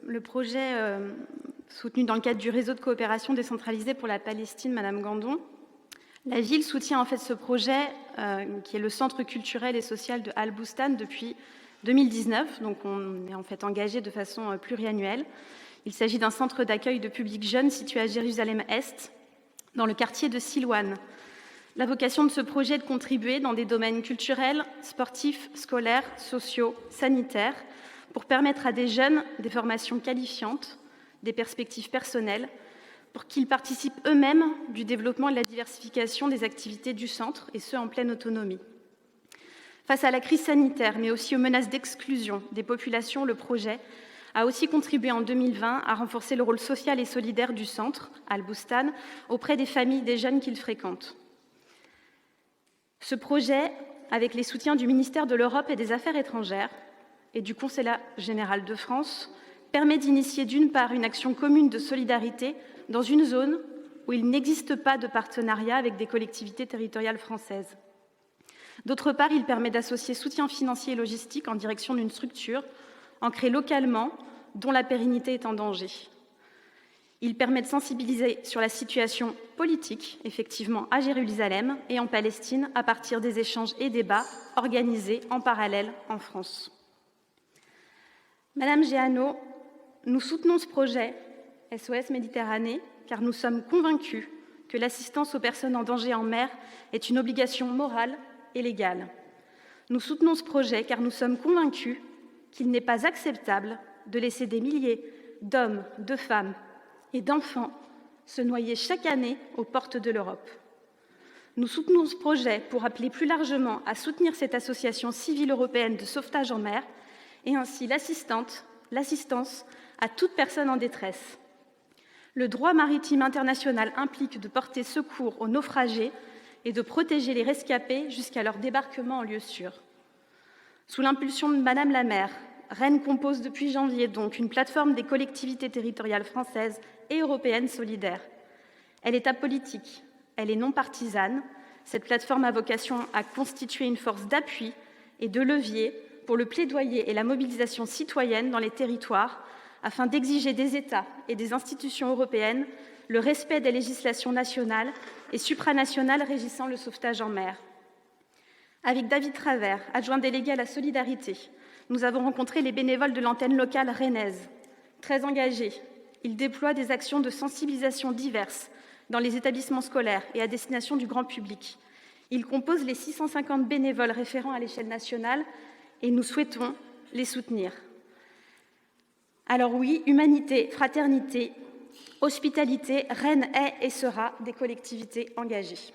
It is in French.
le projet soutenu dans le cadre du réseau de coopération décentralisée pour la Palestine, Madame Gandon. La ville soutient en fait ce projet qui est le centre culturel et social de Al-Boustan depuis 2019, donc on est en fait engagé de façon pluriannuelle. Il s'agit d'un centre d'accueil de publics jeunes situé à Jérusalem-Est, dans le quartier de Silouane. La vocation de ce projet est de contribuer dans des domaines culturels, sportifs, scolaires, sociaux, sanitaires, pour permettre à des jeunes des formations qualifiantes, des perspectives personnelles, pour qu'ils participent eux-mêmes du développement et de la diversification des activités du centre, et ce, en pleine autonomie. Face à la crise sanitaire, mais aussi aux menaces d'exclusion des populations, le projet a aussi contribué en 2020 à renforcer le rôle social et solidaire du centre, Al-Boustan, auprès des familles des jeunes qu'il fréquente. Ce projet, avec les soutiens du ministère de l'Europe et des Affaires étrangères et du Consulat général de France, permet d'initier d'une part une action commune de solidarité dans une zone où il n'existe pas de partenariat avec des collectivités territoriales françaises. D'autre part, il permet d'associer soutien financier et logistique en direction d'une structure ancrée localement dont la pérennité est en danger. Il permet de sensibiliser sur la situation politique, effectivement, à Jérusalem et en Palestine, à partir des échanges et débats organisés en parallèle en France. Madame Géano, nous soutenons ce projet SOS Méditerranée car nous sommes convaincus que l'assistance aux personnes en danger en mer est une obligation morale et légale. Nous soutenons ce projet car nous sommes convaincus qu'il n'est pas acceptable de laisser des milliers d'hommes, de femmes et d'enfants se noyer chaque année aux portes de l'Europe. Nous soutenons ce projet pour appeler plus largement à soutenir cette association civile européenne de sauvetage en mer et ainsi l'assistance à toute personne en détresse. Le droit maritime international implique de porter secours aux naufragés et de protéger les rescapés jusqu'à leur débarquement en lieu sûr. Sous l'impulsion de Madame la maire, Rennes compose depuis janvier donc une plateforme des collectivités territoriales françaises et européennes solidaires. Elle est apolitique, elle est non partisane. Cette plateforme a vocation à constituer une force d'appui et de levier pour le plaidoyer et la mobilisation citoyenne dans les territoires afin d'exiger des États et des institutions européennes le respect des législations nationales et supranationales régissant le sauvetage en mer. Avec David Travers, adjoint délégué à la solidarité, nous avons rencontré les bénévoles de l'antenne locale rennaise. Très engagés, ils déploient des actions de sensibilisation diverses dans les établissements scolaires et à destination du grand public. Ils composent les 650 bénévoles référents à l'échelle nationale et nous souhaitons les soutenir. Alors oui, humanité, fraternité, hospitalité, Rennes est et sera des collectivités engagées.